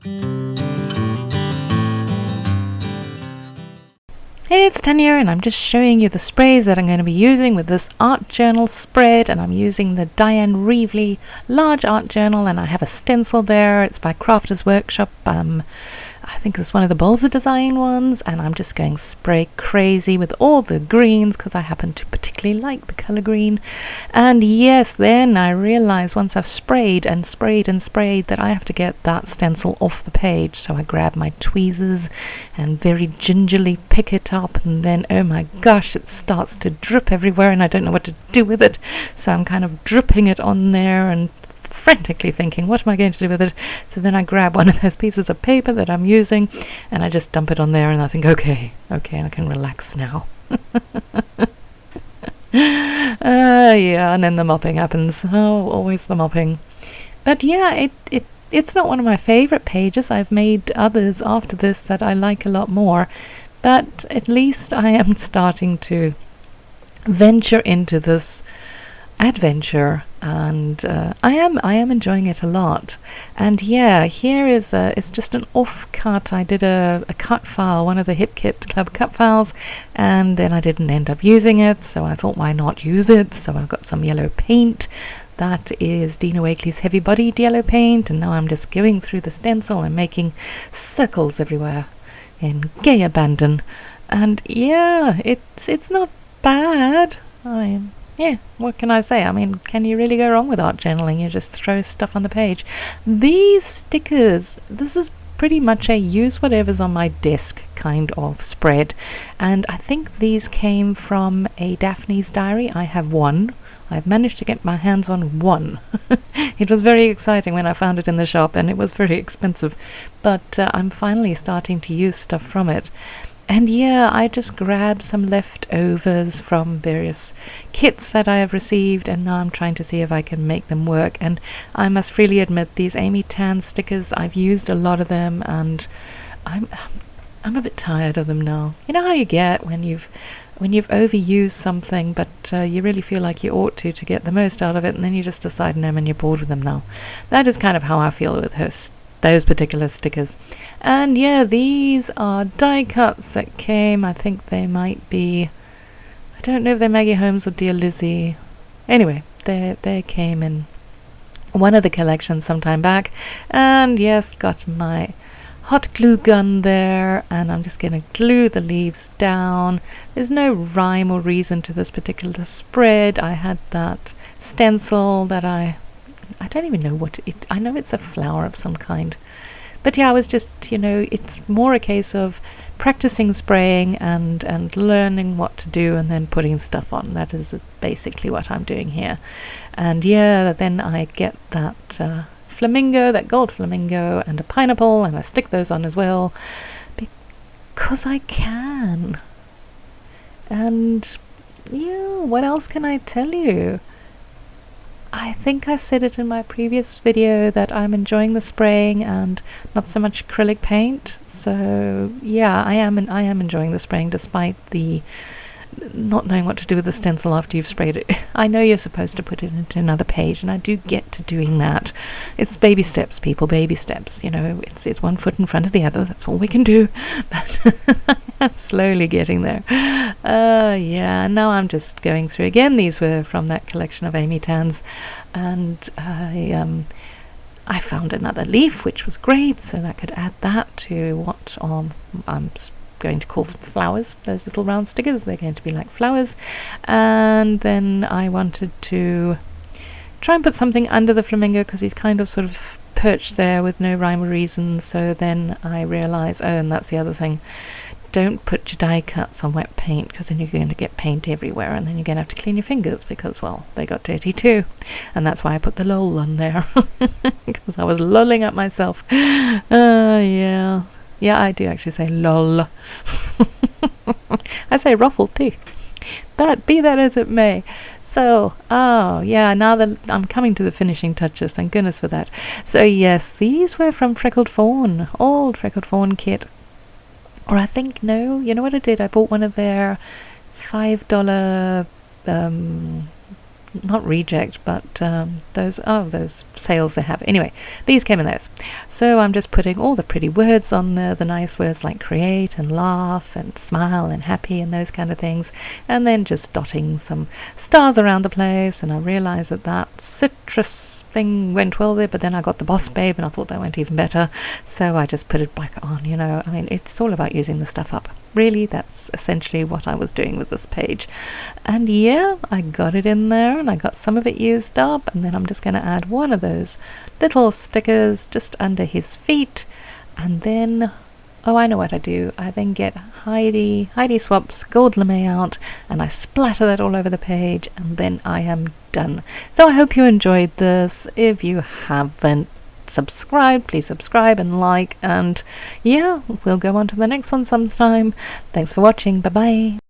Hey, it's Tanya, and I'm just showing you the sprays that I'm going to be using with this art journal spread. And I'm using the Diane Reevely large art journal, and I have a stencil there. It's by Crafters Workshop. I think it's one of the Bolzer design ones, and I'm just going spray crazy with all the greens because I happen to particularly like the color green. And yes, then I realized once I've sprayed and sprayed and sprayed that I have to get that stencil off the page. So I grab my tweezers and very gingerly pick it up, and then oh my gosh, it starts to drip everywhere and I don't know what to do with it. So I'm kind of dripping it on there and frantically thinking, what am I going to do with it? So then I grab one of those pieces of paper that I'm using and I just dump it on there, and I think, okay, I can relax now. Yeah, and then the mopping happens. Oh, always the mopping. But yeah, it's not one of my favorite pages. I've made others after this that I like a lot more, but at least I am starting to venture into this adventure, and I am enjoying it a lot. And yeah, here is it's just an off cut. I did a cut file, one of the Hip Kit Club cut files, and then I didn't end up using it, so I thought, why not use it? So I've got some yellow paint. That is Dina Wakley's heavy bodied yellow paint, and now I'm just going through the stencil and making circles everywhere in gay abandon. And yeah, it's not bad. Yeah, what can I say? I mean, can you really go wrong with art journaling? You just throw stuff on the page. These stickers, this is pretty much a use whatever's on my desk kind of spread. And I think these came from a Daphne's Diary. I have one. I've managed to get my hands on one. It was very exciting when I found it in the shop, and it was very expensive. But I'm finally starting to use stuff from it. And yeah, I just grabbed some leftovers from various kits that I have received, and now I'm trying to see if I can make them work. And I must freely admit, these Amy Tan stickers, I've used a lot of them, and I'm a bit tired of them now. You know how you get when you've overused something, but you really feel like you ought to get the most out of it, and then you just decide no, and you're bored with them now. That is kind of how I feel with those particular stickers. And yeah, these are die cuts that came, I think they might be, I don't know if they're Maggie Holmes or Dear Lizzie. Anyway, they came in one of the collections some time back. And yes, got my hot glue gun there, and I'm just going to glue the leaves down. There's no rhyme or reason to this particular spread. I had that stencil that I don't even know what I know it's a flower of some kind. But yeah, I was just, it's more a case of practicing spraying and learning what to do and then putting stuff on. That is basically what I'm doing here. And yeah, then I get that flamingo, that gold flamingo, and a pineapple, and I stick those on as well because I can. And yeah, what else can I tell you? I think I said it in my previous video that I'm enjoying the spraying and not so much acrylic paint. So yeah, I am enjoying the spraying despite the not knowing what to do with the stencil after you've sprayed it. I know you're supposed to put it into another page, and I do get to doing that. It's baby steps, people, baby steps. It's one foot in front of the other. That's all we can do. But I'm slowly getting there. Yeah, now I'm just going through again. These were from that collection of Amy Tan's, and I found another leaf, which was great, so that could add that to what I'm going to call flowers. Those little round stickers, they're going to be like flowers. And then I wanted to try and put something under the flamingo because he's kind of sort of perched there with no rhyme or reason. So then I realized, and that's the other thing, don't put your die cuts on wet paint because then you're going to get paint everywhere, and then you're going to have to clean your fingers because, well, they got dirty too. And that's why I put the lol on there because I was lolling at myself. Yeah, I do actually say lol. I say ruffle too. But be that as it may. So, yeah, now that I'm coming to the finishing touches, thank goodness for that. So yes, these were from Freckled Fawn, old Freckled Fawn kit. Or I think, no, you know what I did? I bought one of their $5 not reject, but those sales they have. Anyway, these came in those. So I'm just putting all the pretty words on there, the nice words like create and laugh and smile and happy and those kind of things, and then just dotting some stars around the place. And I realized that citrus thing went well there, but then I got the Boss Babe and I thought that went even better, so I just put it back on. I mean, it's all about using the stuff up. Really, that's essentially what I was doing with this page. And yeah, I got it in there and I got some of it used up, and then I'm just going to add one of those little stickers just under his feet. And then, oh, I know what I do. I then get Heidi Swap's Gold Lame out and I splatter that all over the page, and then I am done. So I hope you enjoyed this. If you haven't subscribed, please subscribe and like, and yeah, we'll go on to the next one sometime. Thanks for watching. Bye bye.